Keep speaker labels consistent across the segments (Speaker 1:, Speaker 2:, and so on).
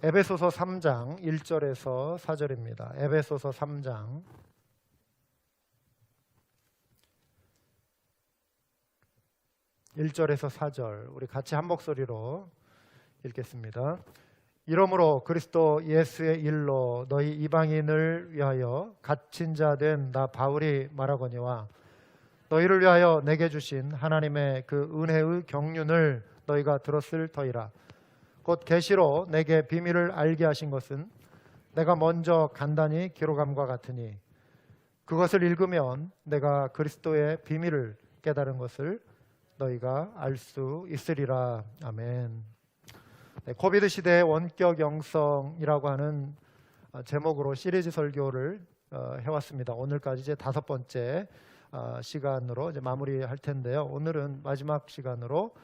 Speaker 1: 에베소서 3장 1절에서 4절입니다. 에베소서 3장 1절에서 4절 우리 같이 한 목소리로 읽겠습니다. 이러므로 그리스도 예수의 일로 너희 이방인을 위하여 갇힌 자 된 나 바울이 말하거니와 너희를 위하여 내게 주신 하나님의 그 은혜의 경륜을 너희가 들었을 터이라. 곧 계시로 내게 비밀을 알게 하신 것은 내가 먼저 간단히 기록함과 같으니 그것을 읽으면 내가 그리스도의 비밀을 깨달은 것을 너희가 알 수 있으리라. 아멘. 네, 코비드 시대의 원격 영성이라고 하는 제목으로 시리즈 설교를 해왔습니다. 오늘까지 이제 5번째 시간으로 이제 마무리할 텐데요. 오늘은 마지막 시간으로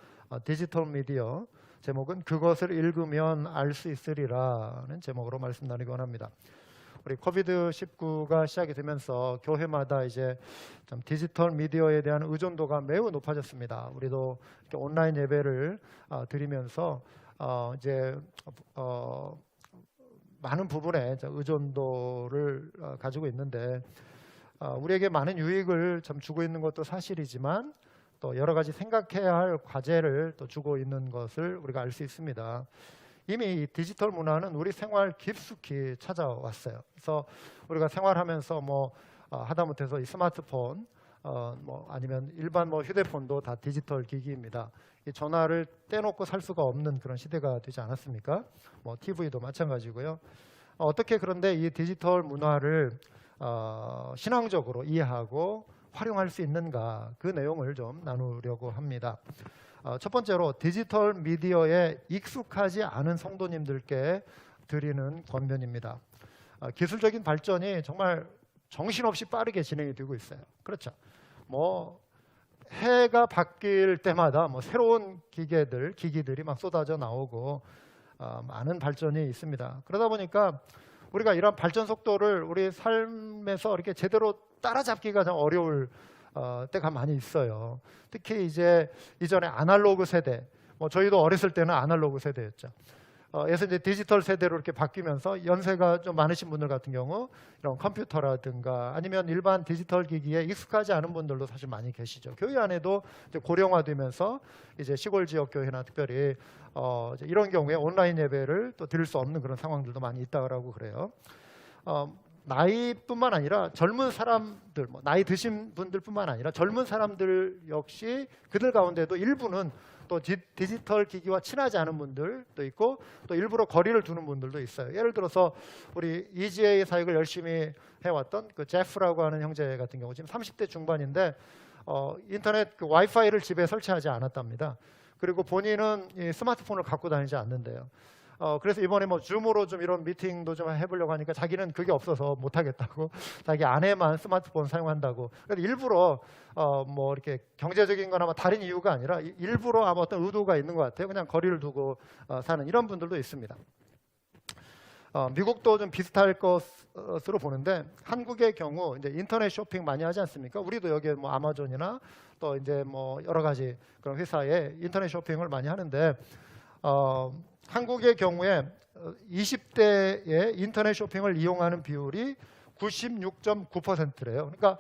Speaker 1: 디지털 미디어, 제목은 그것을 읽으면 알 수 있으리라는 제목으로 말씀 나누기 원합니다. 우리 코비드-19가 시작이 되면서 교회마다 이제 좀 디지털 미디어에 대한 의존도가 매우 높아졌습니다. 우리도 이렇게 온라인 예배를 드리면서 이제 많은 부분에 의존도를 가지고 있는데 우리에게 많은 유익을 참 주고 있는 것도 사실이지만 또 여러 가지 생각해야 할 과제를 또 주고 있는 것을 우리가 알 수 있습니다. 이미 이 디지털 문화는 우리 생활 깊숙이 찾아왔어요. 그래서 우리가 생활하면서 하다못해서 이 스마트폰, 아니면 일반 휴대폰도 다 디지털 기기입니다. 이 전화를 떼놓고 살 수가 없는 그런 시대가 되지 않았습니까? TV도 마찬가지고요. 어떻게 그런데 이 디지털 문화를 신앙적으로 이해하고 활용할 수 있는가, 그 내용을 좀 나누려고 합니다. 첫 번째로 디지털 미디어에 익숙하지 않은 성도님들께 드리는 권면입니다. 기술적인 발전이 정말 정신없이 빠르게 진행이 되고 있어요. 그렇죠. 해가 바뀔 때마다 새로운 기기들이 막 쏟아져 나오고 많은 발전이 있습니다. 그러다 보니까 우리가 이런 발전 속도를 우리 삶에서 이렇게 제대로 따라잡기가 좀 어려울 때가 많이 있어요. 특히 이전에 아날로그 세대, 저희도 어렸을 때는 아날로그 세대였죠. 그래서 이제 디지털 세대로 이렇게 바뀌면서 연세가 좀 많으신 분들 같은 경우 이런 컴퓨터라든가 아니면 일반 디지털 기기에 익숙하지 않은 분들도 사실 많이 계시죠. 교회 안에도 이제 고령화되면서 이제 시골 지역 교회나 특별히 이제 이런 경우에 온라인 예배를 또 드릴 수 없는 그런 상황들도 많이 있다고 그래요. 나이뿐만 아니라 젊은 사람들, 나이 드신 분들뿐만 아니라 젊은 사람들 역시 그들 가운데도 일부는 또 디지털 기기와 친하지 않은 분들도 있고 또 일부러 거리를 두는 분들도 있어요. 예를 들어서 우리 EGA 사역을 열심히 해왔던 그 제프라고 하는 형제 같은 경우 지금 30대 중반인데 인터넷 그 와이파이를 집에 설치하지 않았답니다. 그리고 본인은 이 스마트폰을 갖고 다니지 않는데요. 그래서 이번에 줌으로 좀 이런 미팅도 좀 해보려고 하니까 자기는 그게 없어서 못하겠다고, 자기 아내만 스마트폰 사용한다고. 그래서 일부러 이렇게 경제적인 거나 다른 이유가 아니라 일부러 아마 어떤 의도가 있는 것 같아요. 그냥 거리를 두고 사는 이런 분들도 있습니다. 미국도 좀 비슷할 것으로 보는데 한국의 경우 이제 인터넷 쇼핑 많이 하지 않습니까? 우리도 여기에 아마존이나 또 이제 여러 가지 그런 회사에 인터넷 쇼핑을 많이 하는데 한국의 경우에 20대의 인터넷 쇼핑을 이용하는 비율이 96.9%래요. 그러니까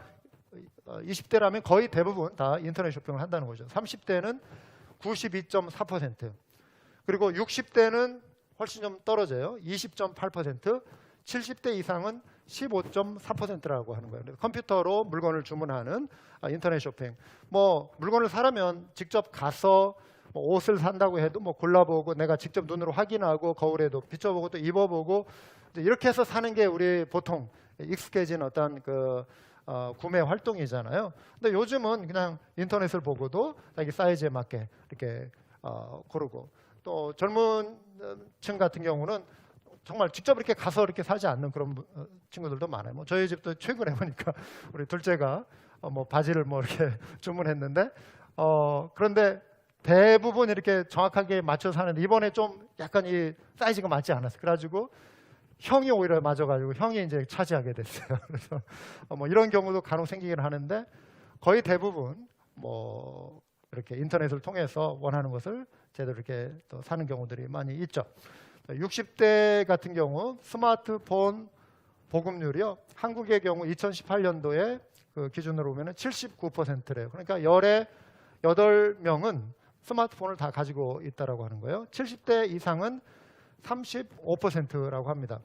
Speaker 1: 20대라면 거의 대부분 다 인터넷 쇼핑을 한다는 거죠. 30대는 92.4%, 그리고 60대는 훨씬 좀 떨어져요. 20.8%, 70대 이상은 15.4%라고 하는 거예요. 컴퓨터로 물건을 주문하는 인터넷 쇼핑. 물건을 사려면 직접 가서 옷을 산다고 해도 골라보고 내가 직접 눈으로 확인하고 거울에도 비춰보고 또 입어보고 이렇게 해서 사는 게 우리 보통 익숙해진 어떤 그 구매 활동이잖아요. 근데 요즘은 그냥 인터넷을 보고도 자기 사이즈에 맞게 이렇게 고르고, 또 젊은 층 같은 경우는 정말 직접 이렇게 가서 이렇게 사지 않는 그런 친구들도 많아요. 저희 집도 최근에 보니까 우리 둘째가 바지를 이렇게 주문했는데 그런데 대부분 이렇게 정확하게 맞춰서 하는데 이번에 좀 약간 이 사이즈가 맞지 않았어요. 그래가지고 형이 오히려 맞아가지고 형이 이제 차지하게 됐어요. 그래서 이런 경우도 간혹 생기긴 하는데 거의 대부분 이렇게 인터넷을 통해서 원하는 것을 제대로 이렇게 또 사는 경우들이 많이 있죠. 60대 같은 경우 스마트폰 보급률이요. 한국의 경우 2018년도에 그 기준으로 보면 79%래요. 그러니까 열에 8명은 스마트폰을 다 가지고 있다라고 하는 거예요. 70대 이상은 35%라고 합니다.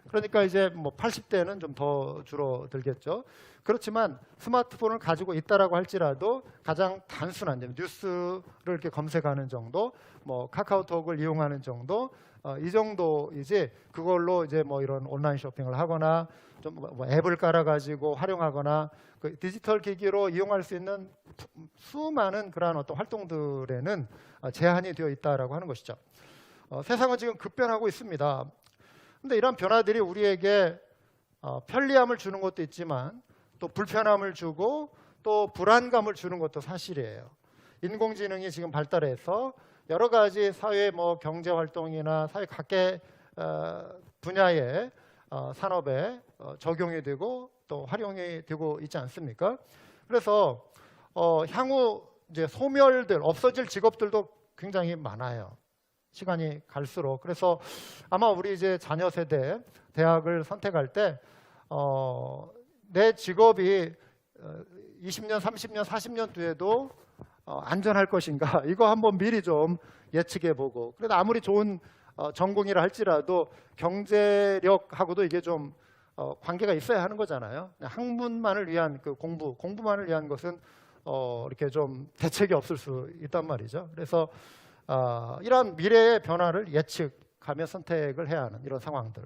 Speaker 1: 그러니까 이제 뭐 80대는 좀 더 줄어들겠죠. 그렇지만 스마트폰을 가지고 있다라고 할지라도 가장 단순한 뉴스를 이렇게 검색하는 정도, 뭐 카카오톡을 이용하는 정도, 이 정도이지 그걸로 이제 뭐 이런 온라인 쇼핑을 하거나 좀 뭐 앱을 깔아가지고 활용하거나 그 디지털 기기로 이용할 수 있는 수많은 그러한 어떤 활동들에는 제한이 되어 있다라고 하는 것이죠. 세상은 지금 급변하고 있습니다. 근데 이런 변화들이 우리에게 편리함을 주는 것도 있지만 또 불편함을 주고 또 불안감을 주는 것도 사실이에요. 인공지능이 지금 발달해서 여러 가지 사회 뭐 경제 활동이나 사회 각계 분야의 산업에 적용이 되고 또 활용이 되고 있지 않습니까? 그래서 향후 이제 소멸될 없어질 직업들도 굉장히 많아요. 시간이 갈수록. 그래서 아마 우리 이제 자녀 세대 대학을 선택할 때 내 직업이 20년, 30년, 40년 뒤에도 안전할 것인가 이거 한번 미리 좀 예측해 보고, 그래도 아무리 좋은 전공이라 할지라도 경제력하고도 이게 좀 관계가 있어야 하는 거잖아요. 학문만을 위한 그 공부만을 위한 것은 이렇게 좀 대책이 없을 수 있단 말이죠. 그래서 이러한 미래의 변화를 예측하며 선택을 해야 하는 이런 상황들.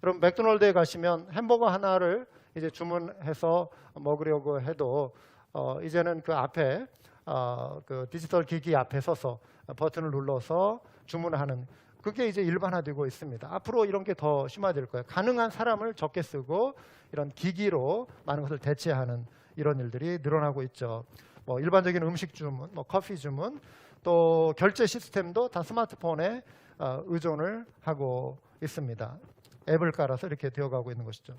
Speaker 1: 여러분 맥도날드에 가시면 햄버거 하나를 이제 주문해서 먹으려고 해도 이제는 그 앞에 그 디지털 기기 앞에 서서 버튼을 눌러서 주문하는 그게 이제 일반화되고 있습니다. 앞으로 이런 게 더 심화될 거예요. 가능한 사람을 적게 쓰고 이런 기기로 많은 것을 대체하는 이런 일들이 늘어나고 있죠. 뭐 일반적인 음식 주문, 뭐 커피 주문, 또 결제 시스템도 다 스마트폰에 의존을 하고 있습니다. 앱을 깔아서 이렇게 되어가고 있는 것이죠.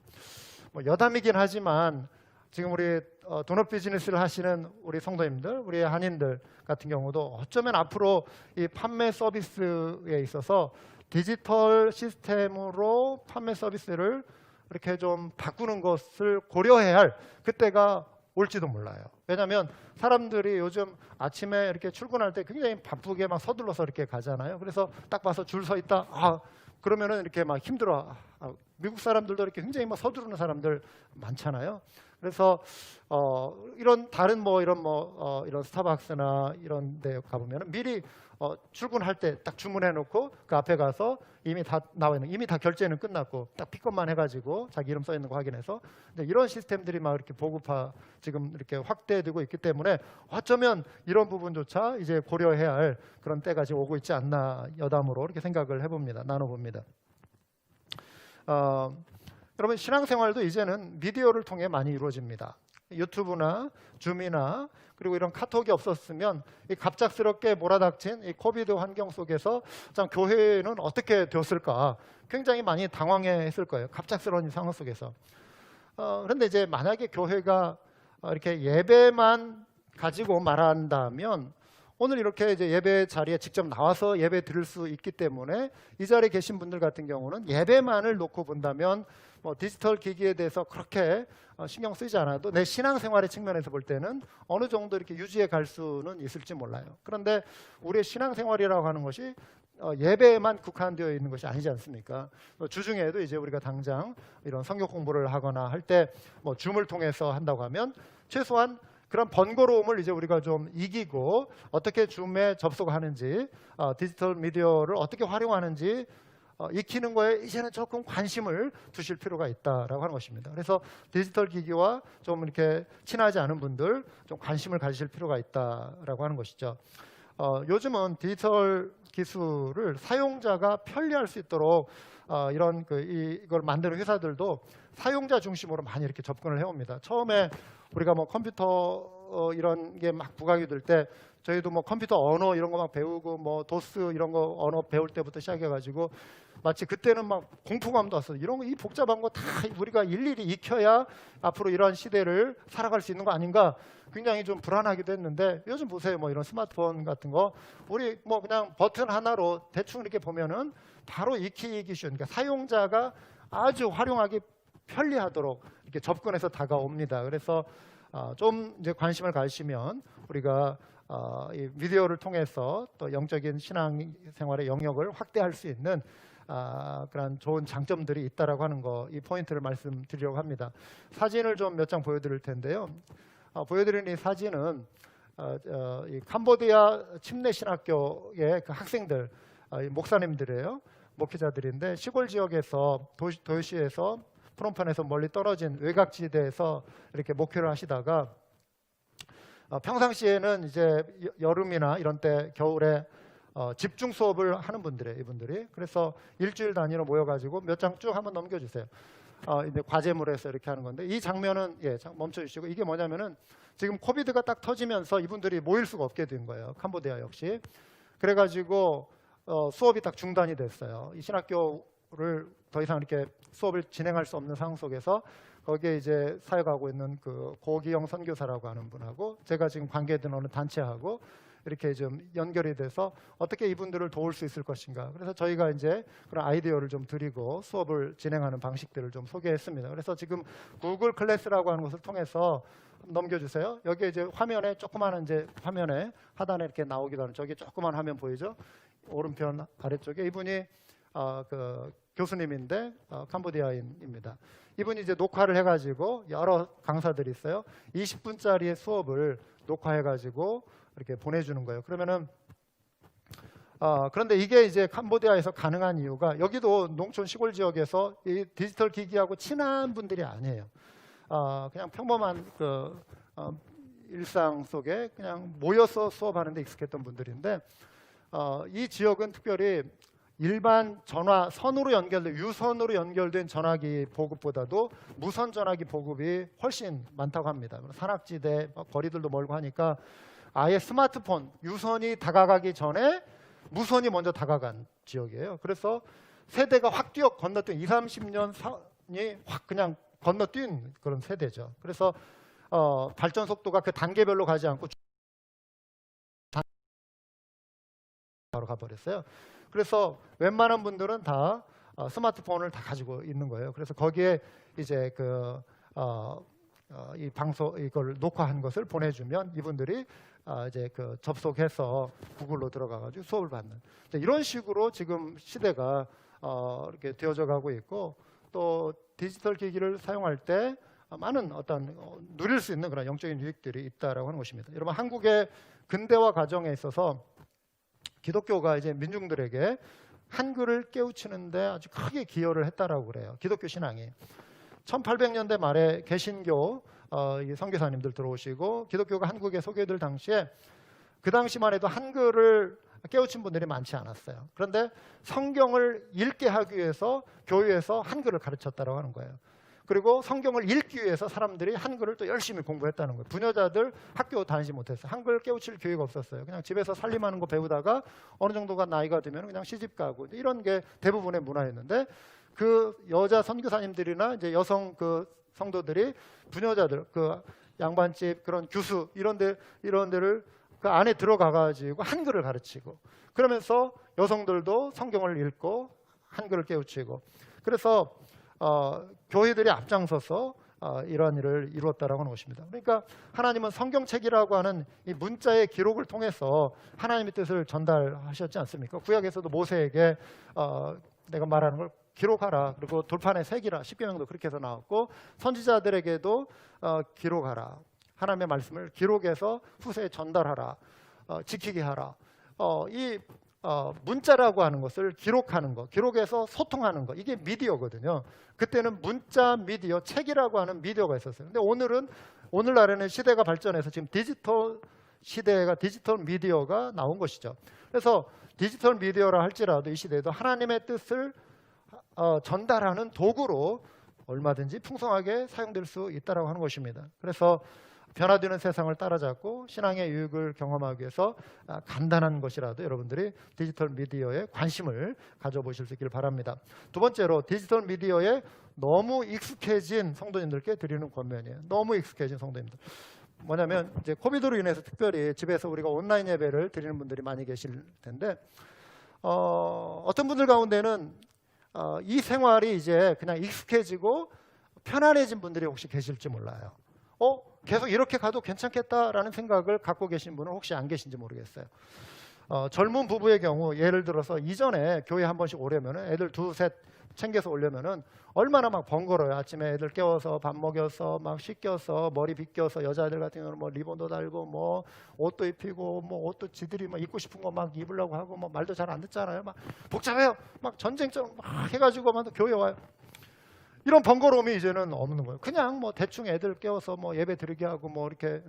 Speaker 1: 뭐 여담이긴 하지만 지금 우리 돈업 비즈니스를 하시는 우리 성도님들, 우리 한인들 같은 경우도 어쩌면 앞으로 이 판매 서비스에 있어서 디지털 시스템으로 판매 서비스를 이렇게 좀 바꾸는 것을 고려해야 할 그때가 올지도 몰라요. 왜냐하면 사람들이 요즘 아침에 이렇게 출근할 때 굉장히 바쁘게 막 서둘러서 이렇게 가잖아요. 그래서 딱 봐서 줄 서 있다. 그러면은 이렇게 막 힘들어. 미국 사람들도 이렇게 굉장히 막 서두르는 사람들 많잖아요. 그래서 이런 다른 뭐 이런 스타벅스나 이런 데 가보면 미리 출근할 때 딱 주문해 놓고 그 앞에 가서 이미 다 나와 있는, 이미 다 결제는 끝났고 딱 픽업만 해가지고 자기 이름 써 있는 거 확인해서, 근데 이런 시스템들이 막 이렇게 지금 이렇게 확대되고 있기 때문에 어쩌면 이런 부분조차 이제 고려해야 할 그런 때가 지금 오고 있지 않나 여담으로 이렇게 생각을 해봅니다. 나눠봅니다. 여러분 신앙생활도 이제는 미디어를 통해 많이 이루어집니다. 유튜브나 줌이나 그리고 이런 카톡이 없었으면 이 갑작스럽게 몰아닥친 이 코비드 환경 속에서 참 교회는 어떻게 되었을까 굉장히 많이 당황했을 거예요. 갑작스러운 상황 속에서. 그런데 이제 만약에 교회가 이렇게 예배만 가지고 말한다면 오늘 이렇게 이제 예배 자리에 직접 나와서 예배 드릴 수 있기 때문에 이 자리에 계신 분들 같은 경우는 예배만을 놓고 본다면 뭐 디지털 기기에 대해서 그렇게 신경 쓰지 않아도 내 신앙생활의 측면에서 볼 때는 어느 정도 이렇게 유지해 갈 수는 있을지 몰라요. 그런데 우리의 신앙생활이라고 하는 것이 예배에만 국한되어 있는 것이 아니지 않습니까? 주중에도 이제 우리가 당장 이런 성경 공부를 하거나 할 때 뭐 줌을 통해서 한다고 하면 최소한 그런 번거로움을 이제 우리가 좀 이기고 어떻게 줌에 접속하는지 디지털 미디어를 어떻게 활용하는지 익히는 거에 이제는 조금 관심을 두실 필요가 있다라고 하는 것입니다. 그래서 디지털 기기와 좀 이렇게 친하지 않은 분들 좀 관심을 가지실 필요가 있다라고 하는 것이죠. 요즘은 디지털 기술을 사용자가 편리할 수 있도록 이런 이걸 만드는 회사들도 사용자 중심으로 많이 이렇게 접근을 해옵니다. 처음에 우리가 뭐 컴퓨터 이런 게 막 부각이 될 때 저희도 뭐 컴퓨터 언어 이런 거 막 배우고 뭐 도스 이런 거 언어 배울 때부터 시작해가지고 마치 그때는 막 공포감도 왔어요. 이런 거 이 복잡한 거 다 우리가 일일이 익혀야 앞으로 이러한 시대를 살아갈 수 있는 거 아닌가 굉장히 좀 불안하기도 했는데 요즘 보세요. 뭐 이런 스마트폰 같은 거 우리 뭐 그냥 버튼 하나로 대충 이렇게 보면은 바로 익히기 쉬운 그러니까 사용자가 아주 활용하기 편리하도록 이렇게 접근해서 다가옵니다. 그래서 좀 이제 관심을 가지시면 우리가 이 비디오를 통해서 또 영적인 신앙생활의 영역을 확대할 수 있는 그런 좋은 장점들이 있다라고 하는 거 이 포인트를 말씀드리려고 합니다. 사진을 좀 몇 장 보여드릴 텐데요. 보여드리는 이 사진은 이 캄보디아 침례신학교의 그 학생들, 목사님들이에요. 목회자들인데 시골 지역에서 도시에서 프놈펜에서 멀리 떨어진 외곽지대에서 이렇게 목회를 하시다가 평상시에는 이제 여름이나 이런 때 겨울에 집중 수업을 하는 분들이에요. 이분들이. 그래서 일주일 단위로 모여가지고 몇 장 쭉 한번 넘겨주세요. 이제 과제물에서 이렇게 하는 건데 이 장면은 멈춰주시고 이게 뭐냐면은 지금 코비드가 딱 터지면서 이분들이 모일 수가 없게 된 거예요. 캄보디아 역시. 그래가지고 수업이 딱 중단이 됐어요. 이 신학교를 더 이상 이렇게 수업을 진행할 수 없는 상황 속에서 거기에 이제 사역하고 있는 그 고기영 선교사라고 하는 분하고 제가 지금 관계된 어느 단체하고 이렇게 좀 연결이 돼서 어떻게 이분들을 도울 수 있을 것인가. 그래서 저희가 이제 그런 아이디어를 좀 드리고 수업을 진행하는 방식들을 좀 소개했습니다. 그래서 지금 구글 클래스라고 하는 것을 통해서 넘겨주세요. 여기에 이제 화면에 조그마한 이제 화면에 하단에 이렇게 나오기도 하는 저기 조그만 화면 보이죠? 오른편 아래쪽에 이분이 그 교수님인데 캄보디아인입니다. 이분이 이제 녹화를 해가지고 여러 강사들이 있어요. 20분짜리의 수업을 녹화해가지고 이렇게 보내주는 거예요. 그러면은 그런데 이게 이제 캄보디아에서 가능한 이유가 여기도 농촌 시골 지역에서 이 디지털 기기하고 친한 분들이 아니에요. 그냥 평범한 그 일상 속에 그냥 모여서 수업하는 데 익숙했던 분들인데 이 지역은 특별히 일반 전화 선으로 연결된 유선으로 연결된 전화기 보급보다도 무선 전화기 보급이 훨씬 많다고 합니다. 산악지대 거리들도 멀고 하니까 아예 스마트폰 유선이 다가가기 전에 무선이 먼저 다가간 지역이에요. 그래서 세대가 확 뛰어 건너뛴 20, 30년이 확 그냥 건너뛴 그런 세대죠. 그래서 발전 속도가 그 단계별로 가지 않고 바로 가버렸어요. 그래서 웬만한 분들은 다 스마트폰을 다 가지고 있는 거예요. 그래서 거기에 이제 이 방송 이걸 녹화한 것을 보내주면 이분들이 이제 그 접속해서 구글로 들어가가지고 수업을 받는 이런 식으로 지금 시대가 이렇게 되어져 가고 있고 또 디지털 기기를 사용할 때 많은 어떤 누릴 수 있는 그런 영적인 유익들이 있다라고 하는 것입니다. 여러분 한국의 근대화 과정에 있어서 기독교가 이제 민중들에게 한글을 깨우치는데 아주 크게 기여를 했다라고 그래요. 기독교 신앙이 1800년대 말에 개신교 선교사님들 들어오시고 기독교가 한국에 소개될 당시에 그 당시만 해도 한글을 깨우친 분들이 많지 않았어요. 그런데 성경을 읽게 하기 위해서 교회에서 한글을 가르쳤다고 하는 거예요. 그리고 성경을 읽기 위해서 사람들이 한글을 또 열심히 공부했다는 거예요. 부녀자들 학교 다니지 못했어요. 한글 깨우칠 기회가 없었어요. 그냥 집에서 살림하는 거 배우다가 어느 정도가 나이가 되면 그냥 시집 가고 이런 게 대부분의 문화였는데 그 여자 선교사님들이나 이제 여성 그 성도들이 부녀자들 그 양반집 그런 교수 이런 데를 그 안에 들어가 가지고 한글을 가르치고 그러면서 여성들도 성경을 읽고 한글을 깨우치고 그래서 교회들이 앞장서서 이러한 일을 이루었다라고 하는 것입니다. 그러니까 하나님은 성경책이라고 하는 이 문자의 기록을 통해서 하나님의 뜻을 전달하셨지 않습니까? 구약에서도 모세에게 내가 말하는 걸 기록하라. 그리고 돌판에 새기라. 십계명도 그렇게 해서 나왔고 선지자들에게도 기록하라. 하나님의 말씀을 기록해서 후세에 전달하라. 지키게 하라. 이 문자라고 하는 것을 기록하는 것, 기록해서 소통하는 것, 이게 미디어거든요. 그때는 문자 미디어, 책이라고 하는 미디어가 있었어요. 근데 오늘날에는 시대가 발전해서 지금 디지털 시대가 디지털 미디어가 나온 것이죠. 그래서 디지털 미디어라 할지라도 이 시대에도 하나님의 뜻을 전달하는 도구로 얼마든지 풍성하게 사용될 수 있다라고 하는 것입니다. 그래서 변화되는 세상을 따라잡고 신앙의 유익을 경험하기 위해서 간단한 것이라도 여러분들이 디지털 미디어에 관심을 가져보실 수 있길 바랍니다. 두 번째로 디지털 미디어에 너무 익숙해진 성도님들께 드리는 권면이에요. 너무 익숙해진 성도님들. 뭐냐면 이제 코비드로 인해서 특별히 집에서 우리가 온라인 예배를 드리는 분들이 많이 계실 텐데 어떤 분들 가운데는 이 생활이 이제 그냥 익숙해지고 편안해진 분들이 혹시 계실지 몰라요. 계속 이렇게 가도 괜찮겠다라는 생각을 갖고 계신 분은 혹시 안 계신지 모르겠어요. 젊은 부부의 경우 예를 들어서 이전에 교회 한 번씩 오려면 애들 두셋 챙겨서 오려면은 얼마나 막 번거로워요. 아침에 애들 깨워서 밥 먹여서 막 씻겨서 머리 빗겨서 여자애들 같은 경우는 뭐 리본도 달고 뭐 옷도 입히고 뭐 옷도 지들이 막 입고 싶은 거 막 입으려고 하고 뭐 말도 잘 안 듣잖아요. 막 복잡해요. 막 전쟁처럼 막 해가지고 막 교회 와요. 이런 번거로움이 이제는 없는 거예요. 그냥 뭐 대충 애들 깨워서 뭐 예배 드리게 하고 뭐 이렇게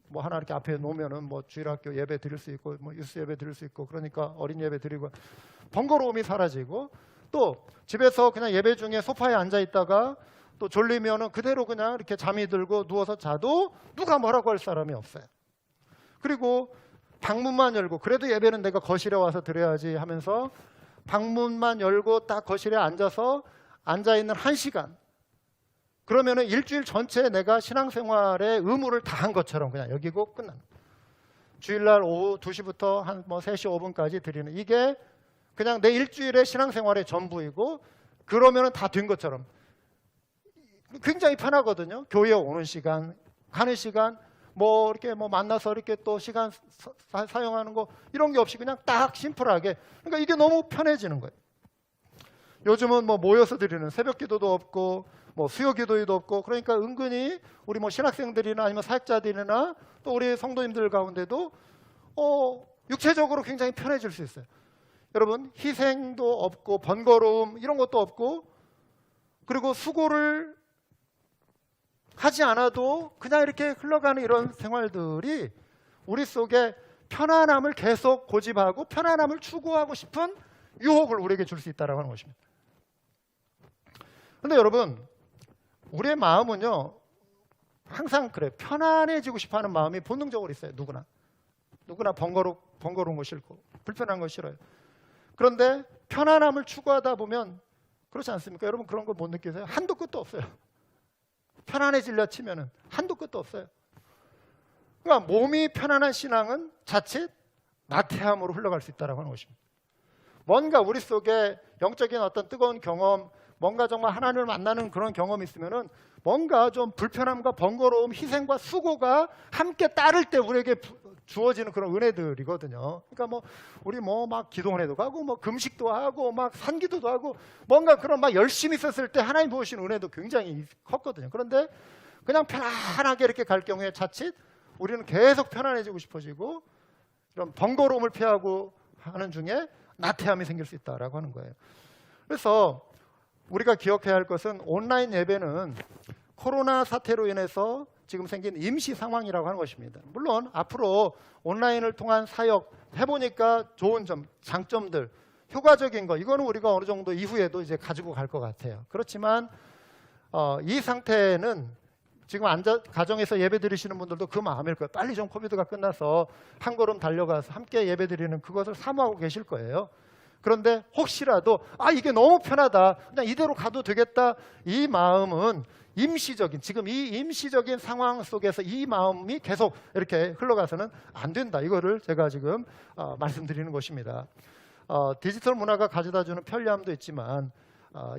Speaker 1: 뭐 하나 이렇게 앞에 놓으면은 뭐 주일학교 예배 드릴 수 있고 뭐 유스 예배 드릴 수 있고 그러니까 어린 예배 드리고 번거로움이 사라지고 또 집에서 그냥 예배 중에 소파에 앉아 있다가 또 졸리면은 그대로 그냥 이렇게 잠이 들고 누워서 자도 누가 뭐라고 할 사람이 없어요. 그리고 방문만 열고 그래도 예배는 내가 거실에 와서 드려야지 하면서 방문만 열고 딱 거실에 앉아서 앉아 있는 1시간. 그러면은 일주일 전체에 내가 신앙생활의 의무를 다한 것처럼 그냥 여기고 끝난. 주일날 오후 2시부터 한 뭐 3시 5분까지 드리는 이게 그냥 내 일주일의 신앙생활의 전부이고 그러면은 다 된 것처럼 굉장히 편하거든요. 교회에 오는 시간, 가는 시간, 뭐 이렇게 뭐 만나서 이렇게 또 시간 사용하는 거 이런 게 없이 그냥 딱 심플하게. 그러니까 이게 너무 편해지는 거예요. 요즘은 뭐 모여서 드리는 새벽 기도도 없고 뭐 수요 기도회도 없고 그러니까 은근히 우리 뭐 신학생들이나 아니면 사역자들이나 또 우리 성도님들 가운데도 육체적으로 굉장히 편해질 수 있어요. 여러분 희생도 없고 번거로움 이런 것도 없고 그리고 수고를 하지 않아도 그냥 이렇게 흘러가는 이런 생활들이 우리 속에 편안함을 계속 고집하고 편안함을 추구하고 싶은 유혹을 우리에게 줄 수 있다고 하는 것입니다. 그런데 여러분 우리의 마음은요 항상 그래 편안해지고 싶어하는 마음이 본능적으로 있어요. 누구나 번거로운 거 싫고 불편한 거 싫어요. 그런데 편안함을 추구하다 보면 그렇지 않습니까? 여러분 그런 거 못 느끼세요? 한도 끝도 없어요. 편안해지려 치면은 한도 끝도 없어요. 그러니까 몸이 편안한 신앙은 자칫 나태함으로 흘러갈 수 있다고 하는 것입니다. 뭔가 우리 속에 영적인 어떤 뜨거운 경험, 뭔가 정말 하나님을 만나는 그런 경험이 있으면은 뭔가 좀 불편함과 번거로움, 희생과 수고가 함께 따를 때 우리에게 주어지는 그런 은혜들이거든요. 그러니까 뭐 우리 뭐 막 기도원회도 가고 뭐 금식도 하고 막 산기도도 하고 뭔가 그런 막 열심히 썼을 때 하나님 부으시는 은혜도 굉장히 컸거든요. 그런데 그냥 편안하게 이렇게 갈 경우에 자칫 우리는 계속 편안해지고 싶어지고 이런 번거로움을 피하고 하는 중에 나태함이 생길 수 있다라고 하는 거예요. 그래서 우리가 기억해야 할 것은 온라인 예배는 코로나 사태로 인해서 지금 생긴 임시 상황이라고 하는 것입니다. 물론 앞으로 온라인을 통한 사역 해보니까 좋은 점, 장점들, 효과적인 거 이거는 우리가 어느 정도 이후에도 이제 가지고 갈 것 같아요. 그렇지만 이 상태는 지금 가정에서 예배 드리시는 분들도 그 마음일 거예요. 빨리 좀 코비드가 끝나서 한 걸음 달려가서 함께 예배 드리는 그것을 사모하고 계실 거예요. 그런데 혹시라도 이게 너무 편하다 그냥 이대로 가도 되겠다 이 마음은 임시적인 지금 이 임시적인 상황 속에서 이 마음이 계속 이렇게 흘러가서는 안 된다. 이거를 제가 지금 말씀드리는 것입니다. 디지털 문화가 가져다주는 편리함도 있지만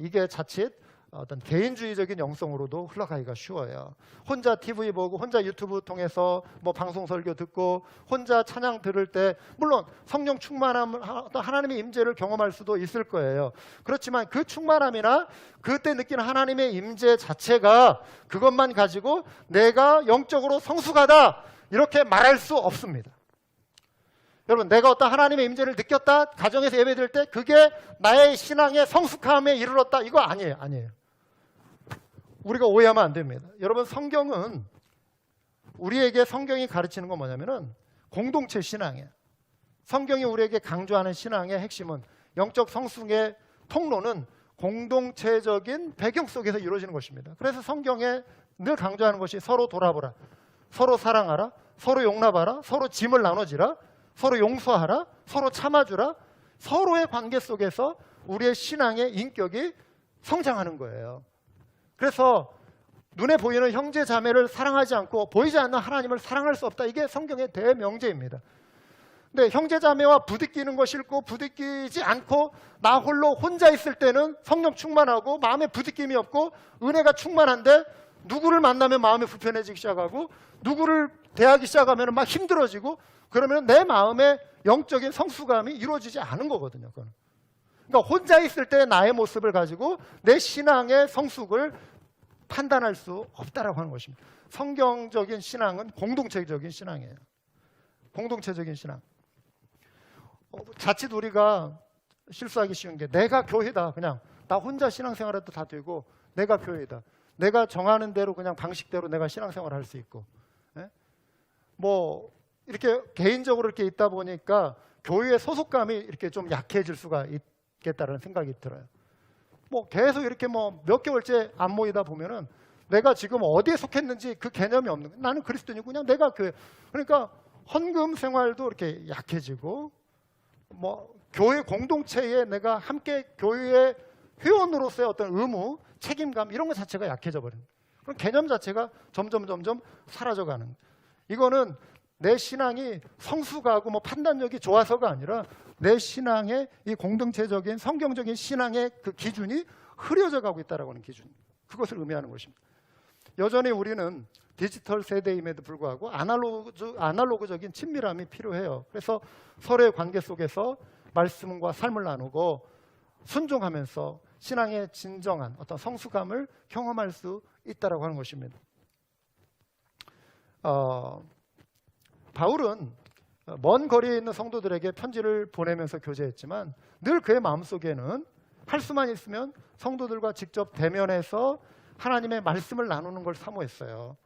Speaker 1: 이게 자칫 어떤 개인주의적인 영성으로도 흘러가기가 쉬워요. 혼자 TV 보고 혼자 유튜브 통해서 뭐 방송 설교 듣고 혼자 찬양 들을 때 물론 성령 충만함을 하나님의 임재를 경험할 수도 있을 거예요. 그렇지만 그 충만함이나 그때 느끼는 하나님의 임재 자체가 그것만 가지고 내가 영적으로 성숙하다 이렇게 말할 수 없습니다. 여러분 내가 어떤 하나님의 임재를 느꼈다 가정에서 예배 드릴 때 그게 나의 신앙의 성숙함에 이르렀다 이거 아니에요. 우리가 오해하면 안 됩니다. 여러분 성경은 우리에게 성경이 가르치는 건 뭐냐면은 공동체 신앙이에요. 성경이 우리에게 강조하는 신앙의 핵심은 영적 성숙의 통로는 공동체적인 배경 속에서 이루어지는 것입니다. 그래서 성경에 늘 강조하는 것이 서로 돌아보라. 서로 사랑하라, 서로 용납하라, 서로 짐을 나눠지라, 서로 용서하라, 서로 참아주라. 서로의 관계 속에서 우리의 신앙의 인격이 성장하는 거예요. 그래서 눈에 보이는 형제 자매를 사랑하지 않고 보이지 않는 하나님을 사랑할 수 없다. 이게 성경의 대명제입니다. 근데 형제 자매와 부딪히는 거 싫고 부딪히지 않고 나 홀로 혼자 있을 때는 성령 충만하고 마음에 부딪힘이 없고 은혜가 충만한데, 누구를 만나면 마음이 불편해지기 시작하고 누구를 대하기 시작하면 막 힘들어지고, 그러면 내 마음의 영적인 성숙감이 이루어지지 않은 거거든요. 그건. 그러니까 혼자 있을 때 나의 모습을 가지고 내 신앙의 성숙을 판단할 수 없다라고 하는 것입니다. 성경적인 신앙은 공동체적인 신앙이에요. 공동체적인 신앙. 자칫 우리가 실수하기 쉬운 게, 내가 교회다, 그냥 나 혼자 신앙생활해도 다 되고 내가 교회다, 내가 정하는 대로 그냥 방식대로 내가 신앙생활을 할 수 있고, 뭐 이렇게 개인적으로 이렇게 있다 보니까 교회의 소속감이 이렇게 좀 약해질 수가 있겠다는 생각이 들어요. 뭐 계속 이렇게 뭐 몇 개월째 안 모이다 보면은 내가 지금 어디에 속했는지 그 개념이 없는 거예요. 나는 그리스도인이고 그냥 내가 교회. 그러니까 헌금 생활도 이렇게 약해지고, 뭐 교회 공동체에 내가 함께 교회의 회원으로서의 어떤 의무, 책임감 이런 것 자체가 약해져 버립니다. 그럼 개념 자체가 점점 사라져가는. 이거는 내 신앙이 성숙하고 뭐 판단력이 좋아서가 아니라 내 신앙의 이 공동체적인 성경적인 신앙의 그 기준이 흐려져 가고 있다라고 하는 기준, 그것을 의미하는 것입니다. 여전히 우리는 디지털 세대임에도 불구하고 아날로그적인 친밀함이 필요해요. 그래서 서로의 관계 속에서 말씀과 삶을 나누고 순종하면서 신앙의 진정한 어떤 성숙함을 경험할 수 있다라고 하는 것입니다. 바울은 먼 거리에 있는 성도들에게 편지를 보내면서 교제했지만 늘 그의 마음속에는 할 수만 있으면 성도들과 직접 대면해서 하나님의 말씀을 나누는 걸 사모했어요.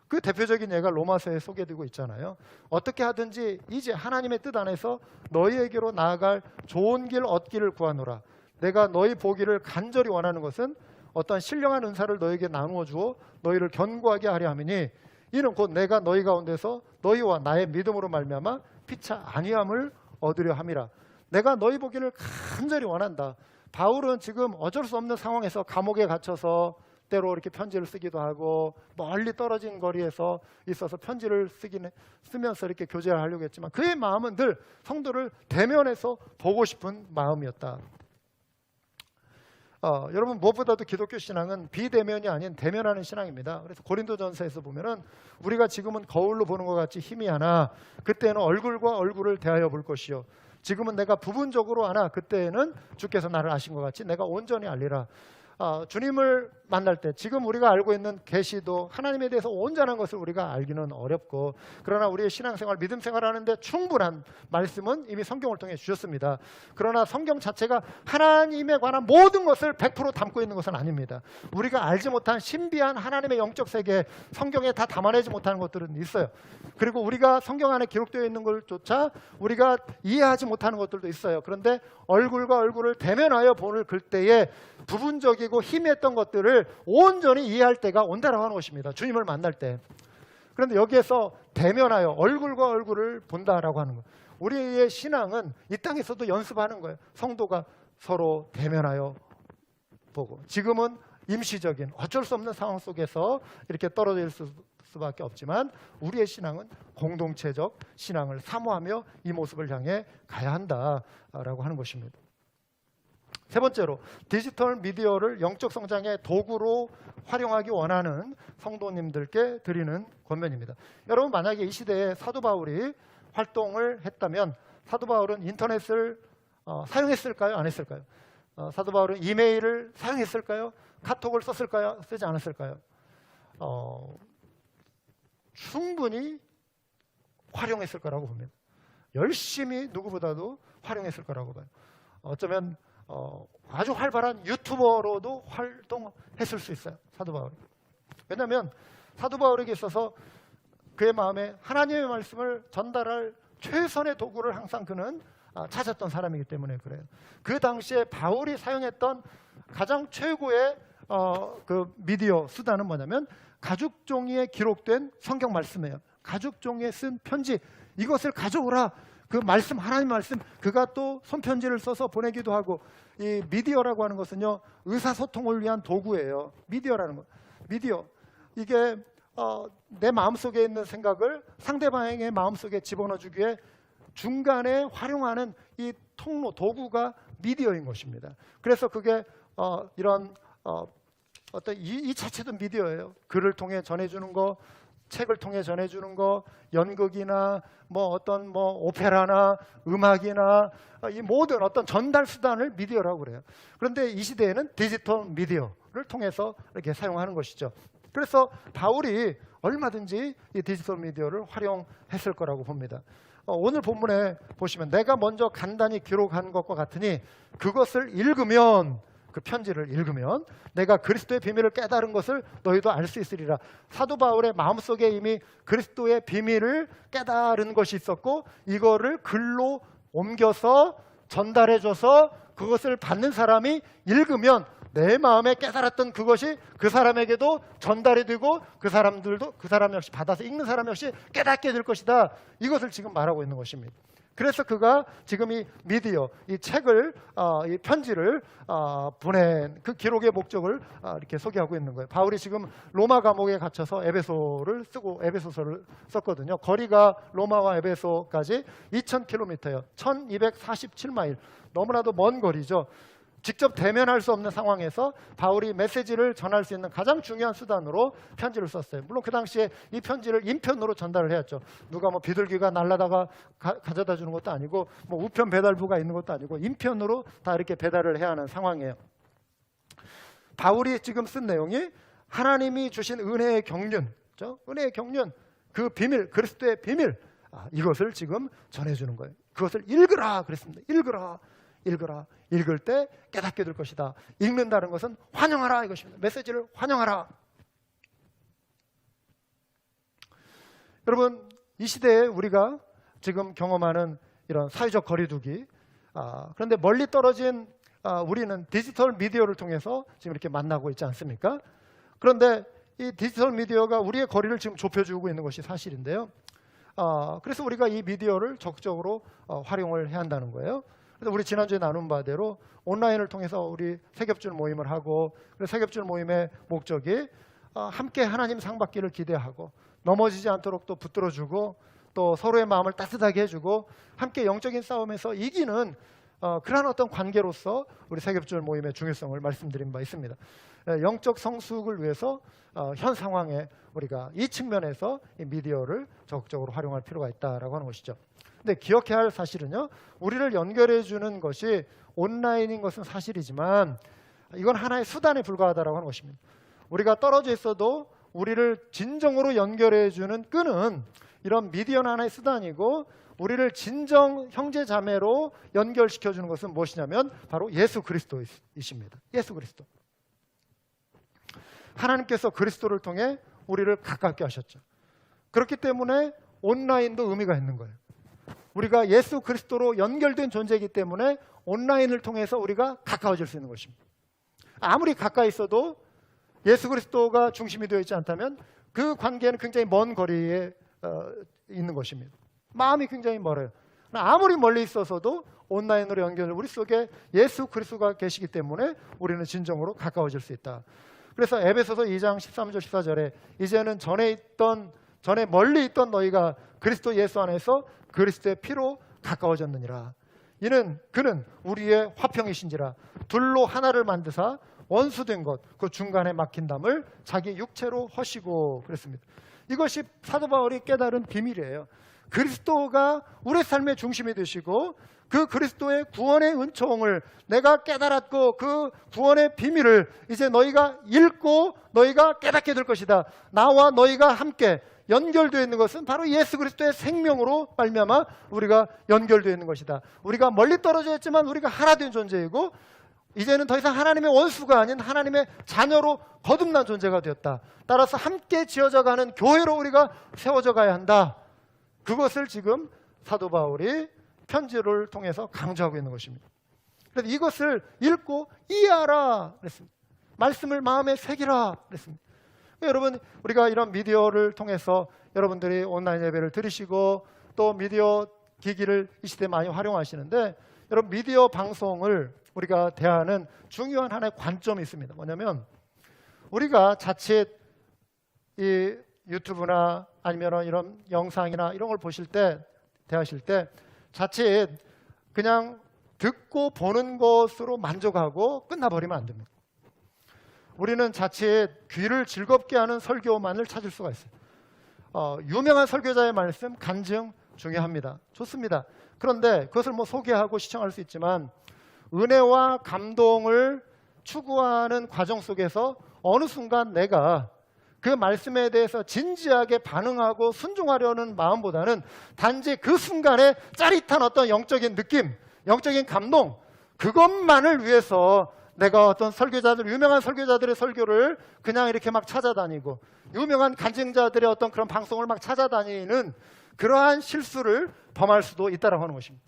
Speaker 1: 그 대표적인 예가 로마서에 소개되고 있잖아요. 어떻게 하든지 이제 하나님의 뜻 안에서 너희에게로 나아갈 좋은 길 얻기를 구하노라. 내가 너희 보기를 간절히 원하는 것은 어떤 신령한 은사를 너희에게 나누어 주어 너희를 견고하게 하려 함이니, 이는 곧 내가 너희 가운데서 너희와 나의 믿음으로 말미암아 피차 안위함을 얻으려 함이라. 내가 너희 보기를 간절히 원한다. 바울은 지금 어쩔 수 없는 상황에서 감옥에 갇혀서 때로 이렇게 편지를 쓰기도 하고 멀리 떨어진 거리에서 있어서 편지를 쓰면서 이렇게 교제를 하려고 했지만 그의 마음은 늘 성도를 대면해서 보고 싶은 마음이었다. 여러분, 무엇보다도 기독교 신앙은 비대면이 아닌 대면하는 신앙입니다. 그래서 고린도전서에서 보면은 우리가 지금은 거울로 보는 것 같이 희미하나 그때는 얼굴과 얼굴을 대하여 볼 것이요, 지금은 내가 부분적으로 아나 그때에는 주께서 나를 아신 것 같이 내가 온전히 알리라. 주님을 만날 때 지금 우리가 알고 있는 계시도 하나님에 대해서 온전한 것을 우리가 알기는 어렵고, 그러나 우리의 신앙생활, 믿음 생활하는데 충분한 말씀은 이미 성경을 통해 주셨습니다. 그러나 성경 자체가 하나님에 관한 모든 것을 100% 담고 있는 것은 아닙니다. 우리가 알지 못한 신비한 하나님의 영적 세계, 성경에 다 담아내지 못하는 것들은 있어요. 그리고 우리가 성경 안에 기록되어 있는 것조차 우리가 이해하지 못하는 것들도 있어요. 그런데 얼굴과 얼굴을 대면하여 볼 때에 부분적이고 희미했던 것들을 온전히 이해할 때가 온다라고 하는 것입니다. 주님을 만날 때. 그런데 여기에서 대면하여 얼굴과 얼굴을 본다라고 하는 거예요. 우리의 신앙은 이 땅에서도 연습하는 거예요. 성도가 서로 대면하여 보고, 지금은 임시적인 어쩔 수 없는 상황 속에서 이렇게 떨어질 수밖에 없지만 우리의 신앙은 공동체적 신앙을 사모하며 이 모습을 향해 가야 한다라고 하는 것입니다. 세 번째로, 디지털 미디어를 영적 성장의 도구로 활용하기 원하는 성도님들께 드리는 권면입니다. 여러분, 만약에 이 시대에 사도 바울이 활동을 했다면 사도 바울은 인터넷을 사용했을까요? 안 했을까요? 사도 바울은 이메일을 사용했을까요? 카톡을 썼을까요? 쓰지 않았을까요? 충분히 활용했을 거라고 봅니다. 열심히 누구보다도 활용했을 거라고 봐요. 어쩌면 아주 활발한 유튜버로도 활동했을 수 있어요, 사도 바울이. 왜냐하면 사도 바울에게 있어서 그의 마음에 하나님의 말씀을 전달할 최선의 도구를 항상 그는 찾았던 사람이기 때문에 그래요. 그 당시에 바울이 사용했던 가장 최고의 그 미디어 수단은 뭐냐면 가죽 종이에 기록된 성경 말씀이에요. 가죽 종이에 쓴 편지, 이것을 가져오라. 그 말씀, 하나님 말씀, 그가 또 손편지를 써서 보내기도 하고. 이 미디어라고 하는 것은요, 의사소통을 위한 도구예요. 미디어라는 거. 미디어, 이게 내 마음속에 있는 생각을 상대방의 마음속에 집어넣어주기 위해 중간에 활용하는 이 통로, 도구가 미디어인 것입니다. 그래서 그게 이런 어떤 이 자체도 미디어예요. 글을 통해 전해주는 거, 책을 통해 전해주는 거, 연극이나 뭐 어떤 뭐 오페라나 음악이나 이 모든 어떤 전달 수단을 미디어라고 그래요. 그런데 이 시대에는 디지털 미디어를 통해서 이렇게 사용하는 것이죠. 그래서 바울이 얼마든지 이 디지털 미디어를 활용했을 거라고 봅니다. 오늘 본문에 보시면 내가 먼저 간단히 기록한 것과 같으니 그것을 읽으면, 그 편지를 읽으면 내가 그리스도의 비밀을 깨달은 것을 너희도 알 수 있으리라. 사도 바울의 마음속에 이미 그리스도의 비밀을 깨달은 것이 있었고, 이거를 글로 옮겨서 전달해줘서 그것을 받는 사람이 읽으면 내 마음에 깨달았던 그것이 그 사람에게도 전달이 되고 그 사람 역시 받아서 읽는 사람 역시 깨닫게 될 것이다. 이것을 지금 말하고 있는 것입니다. 그래서 그가 지금 이 미디어, 이 책을, 이 편지를 보낸 그 기록의 목적을 이렇게 소개하고 있는 거예요. 바울이 지금 로마 감옥에 갇혀서 에베소서를 썼거든요. 거리가 로마와 에베소까지 2000km예요. 1247마일. 너무나도 먼 거리죠. 직접 대면할 수 없는 상황에서 바울이 메시지를 전할 수 있는 가장 중요한 수단으로 편지를 썼어요. 물론 그 당시에 이 편지를 인편으로 전달을 해야죠. 누가 뭐 비둘기가 날라다가 가져다 주는 것도 아니고 뭐 우편 배달부가 있는 것도 아니고 인편으로 다 이렇게 배달을 해야 하는 상황이에요. 바울이 지금 쓴 내용이 하나님이 주신 은혜의 경륜, 은혜의 경륜, 그 비밀, 그리스도의 비밀, 이것을 지금 전해주는 거예요. 그것을 읽으라 그랬습니다. 읽으라. 읽을 때 깨닫게 될 것이다. 읽는다는 것은 환영하라 이것입니다. 메시지를 환영하라. 여러분, 이 시대에 우리가 지금 경험하는 이런 사회적 거리두기, 그런데 멀리 떨어진 우리는 디지털 미디어를 통해서 지금 이렇게 만나고 있지 않습니까? 그런데 이 디지털 미디어가 우리의 거리를 지금 좁혀주고 있는 것이 사실인데요. 그래서 우리가 이 미디어를 적극적으로 활용을 해야 한다는 거예요. 그래서 우리 지난주에 나눈 바대로 온라인을 통해서 우리 세겹줄 모임을 하고, 그래서 세겹줄 모임의 목적이 함께 하나님 상 받기를 기대하고 넘어지지 않도록 또 붙들어주고 또 서로의 마음을 따뜻하게 해주고 함께 영적인 싸움에서 이기는 그러한 어떤 관계로서 우리 세겹줄 모임의 중요성을 말씀드린 바 있습니다. 영적 성숙을 위해서 현 상황에 우리가 이 측면에서 이 미디어를 적극적으로 활용할 필요가 있다라고 하는 것이죠. 근데 기억해야 할 사실은요, 우리를 연결해 주는 것이 온라인인 것은 사실이지만 이건 하나의 수단에 불과하다라고 하는 것입니다. 우리가 떨어져 있어도 우리를 진정으로 연결해 주는 끈은 이런 미디어는 하나의 수단이고, 우리를 진정 형제 자매로 연결시켜 주는 것은 무엇이냐면 바로 예수 그리스도이십니다. 예수 그리스도. 하나님께서 그리스도를 통해 우리를 가깝게 하셨죠. 그렇기 때문에 온라인도 의미가 있는 거예요. 우리가 예수 그리스도로 연결된 존재이기 때문에 온라인을 통해서 우리가 가까워질 수 있는 것입니다. 아무리 가까이 있어도 예수 그리스도가 중심이 되어 있지 않다면 그 관계는 굉장히 먼 거리에 있는 것입니다. 마음이 굉장히 멀어요. 아무리 멀리 있어서도 온라인으로 연결, 우리 속에 예수 그리스도가 계시기 때문에 우리는 진정으로 가까워질 수 있다. 그래서 에베소서 2장 13절 14절에 이제는 전에 멀리 있던 너희가 그리스도 예수 안에서 그리스도의 피로 가까워졌느니라. 그는 우리의 화평이신지라. 둘로 하나를 만드사 원수된 것, 그 중간에 막힌 담을 자기 육체로 허시고 그랬습니다. 이것이 사도 바울이 깨달은 비밀이에요. 그리스도가 우리 삶의 중심이 되시고 그 그리스도의 구원의 은총을 내가 깨달았고 그 구원의 비밀을 이제 너희가 읽고 너희가 깨닫게 될 것이다. 나와 너희가 함께 연결되어 있는 것은 바로 예수 그리스도의 생명으로 말미암아 우리가 연결되어 있는 것이다. 우리가 멀리 떨어져 있지만 우리가 하나 된 존재이고 이제는 더 이상 하나님의 원수가 아닌 하나님의 자녀로 거듭난 존재가 되었다. 따라서 함께 지어져가는 교회로 우리가 세워져 가야 한다. 그것을 지금 사도 바울이 편지를 통해서 강조하고 있는 것입니다. 그래서 이것을 읽고 이해하라 그랬습니다. 말씀을 마음에 새기라 그랬습니다. 여러분, 우리가 이런 미디어를 통해서 여러분들이 온라인 예배를 들으시고 또 미디어 기기를 이 시대에 많이 활용하시는데, 여러분, 미디어 방송을 우리가 대하는 중요한 하나의 관점이 있습니다. 뭐냐면, 우리가 자칫 이 유튜브나 아니면 이런 영상이나 이런 걸 보실 때, 대하실 때 자칫 그냥 듣고 보는 것으로 만족하고 끝나버리면 안 됩니다. 우리는 자칫 귀를 즐겁게 하는 설교만을 찾을 수가 있어요. 유명한 설교자의 말씀, 간증 중요합니다. 좋습니다. 그런데 그것을 뭐 소개하고 시청할 수 있지만, 은혜와 감동을 추구하는 과정 속에서 어느 순간 내가 그 말씀에 대해서 진지하게 반응하고 순종하려는 마음보다는 단지 그 순간에 짜릿한 어떤 영적인 느낌, 영적인 감동, 그것만을 위해서 내가 어떤 설교자들, 유명한 설교자들의 설교를 그냥 이렇게 막 찾아다니고, 유명한 간증자들의 어떤 그런 방송을 막 찾아다니는 그러한 실수를 범할 수도 있다고 하는 것입니다.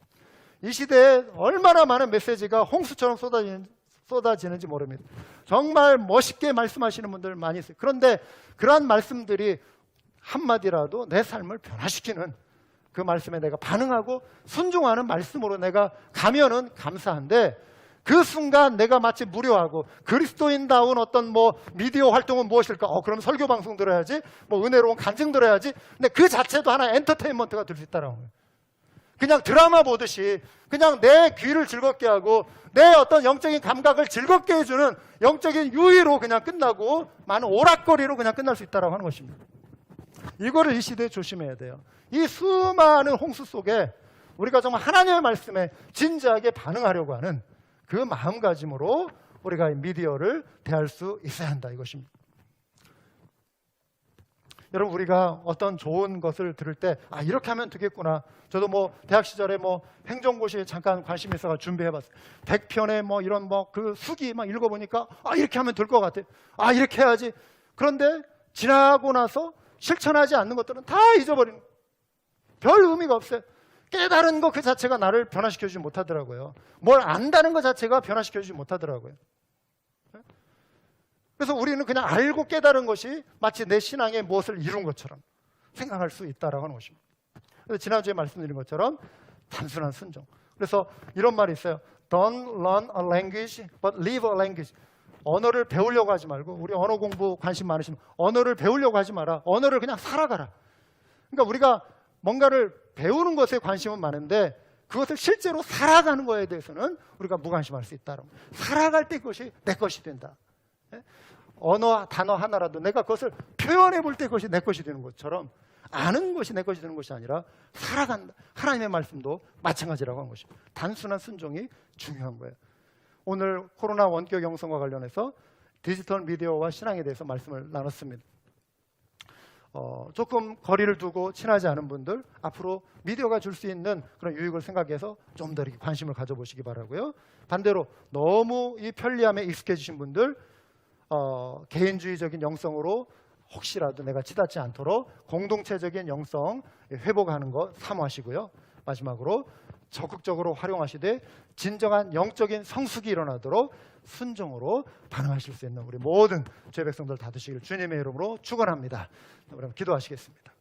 Speaker 1: 이 시대에 얼마나 많은 메시지가 홍수처럼 쏟아지는지 모릅니다. 정말 멋있게 말씀하시는 분들 많이 있어요. 그런데 그러한 말씀들이 한마디라도 내 삶을 변화시키는, 그 말씀에 내가 반응하고 순종하는 말씀으로 내가 가면은 감사한데, 그 순간 내가 마치 무료하고 그리스도인다운 어떤 뭐 미디어 활동은 무엇일까? 그럼 설교 방송 들어야지, 뭐 은혜로운 간증 들어야지. 근데 그 자체도 하나의 엔터테인먼트가 될 수 있다는 거예요. 그냥 드라마 보듯이 그냥 내 귀를 즐겁게 하고 내 어떤 영적인 감각을 즐겁게 해주는 영적인 유의로 그냥 끝나고, 많은 오락거리로 그냥 끝날 수 있다고 하는 것입니다. 이거를 이 시대에 조심해야 돼요. 이 수많은 홍수 속에 우리가 정말 하나님의 말씀에 진지하게 반응하려고 하는 그 마음가짐으로 우리가 이 미디어를 대할 수 있어야 한다, 이것입니다. 여러분, 우리가 어떤 좋은 것을 들을 때 이렇게 하면 되겠구나. 저도 뭐 대학 시절에 뭐 행정고시에 잠깐 관심이 있어서 준비해봤어요. 100편의 뭐 이런 뭐 그 수기 막 읽어보니까 이렇게 하면 될 것 같아. 이렇게 해야지. 그런데 지나고 나서 실천하지 않는 것들은 다 잊어버리는, 별 의미가 없어요. 깨달은 것 그 자체가 나를 변화시켜주지 못하더라고요. 뭘 안다는 것 자체가 변화시켜주지 못하더라고요. 그래서 우리는 그냥 알고 깨달은 것이 마치 내 신앙에 무엇을 이룬 것처럼 생각할 수 있다라고 하는 것입니다. 그래서 지난주에 말씀드린 것처럼 단순한 순종. 그래서 이런 말이 있어요. Don't learn a language, but live a language. 언어를 배우려고 하지 말고, 우리 언어 공부 관심 많으시면 언어를 배우려고 하지 마라. 언어를 그냥 살아가라. 그러니까 우리가 뭔가를 배우는 것에 관심은 많은데, 그것을 실제로 살아가는 것에 대해서는 우리가 무관심할 수 있다. 살아갈 때 그것이 내 것이 된다. 언어, 단어 하나라도 내가 그것을 표현해 볼 때 그것이 내 것이 되는 것처럼, 아는 것이 내 것이 되는 것이 아니라 살아간다. 하나님의 말씀도 마찬가지라고 하는 것입니다. 단순한 순종이 중요한 거예요. 오늘 코로나 원격 영성과 관련해서 디지털 미디어와 신앙에 대해서 말씀을 나눴습니다. 조금 거리를 두고 친하지 않은 분들, 앞으로 미디어가 줄 수 있는 그런 유익을 생각해서 좀 더 이렇게 관심을 가져보시기 바라고요. 반대로 너무 이 편리함에 익숙해지신 분들, 개인주의적인 영성으로 혹시라도 내가 치닫지 않도록 공동체적인 영성 회복하는 것 사모하시고요. 마지막으로 적극적으로 활용하시되 진정한 영적인 성숙이 일어나도록 순종으로 반응하실 수 있는 우리 모든 죄 백성들 다 되시길 주님의 이름으로 축원합니다. 여러분, 기도하시겠습니다.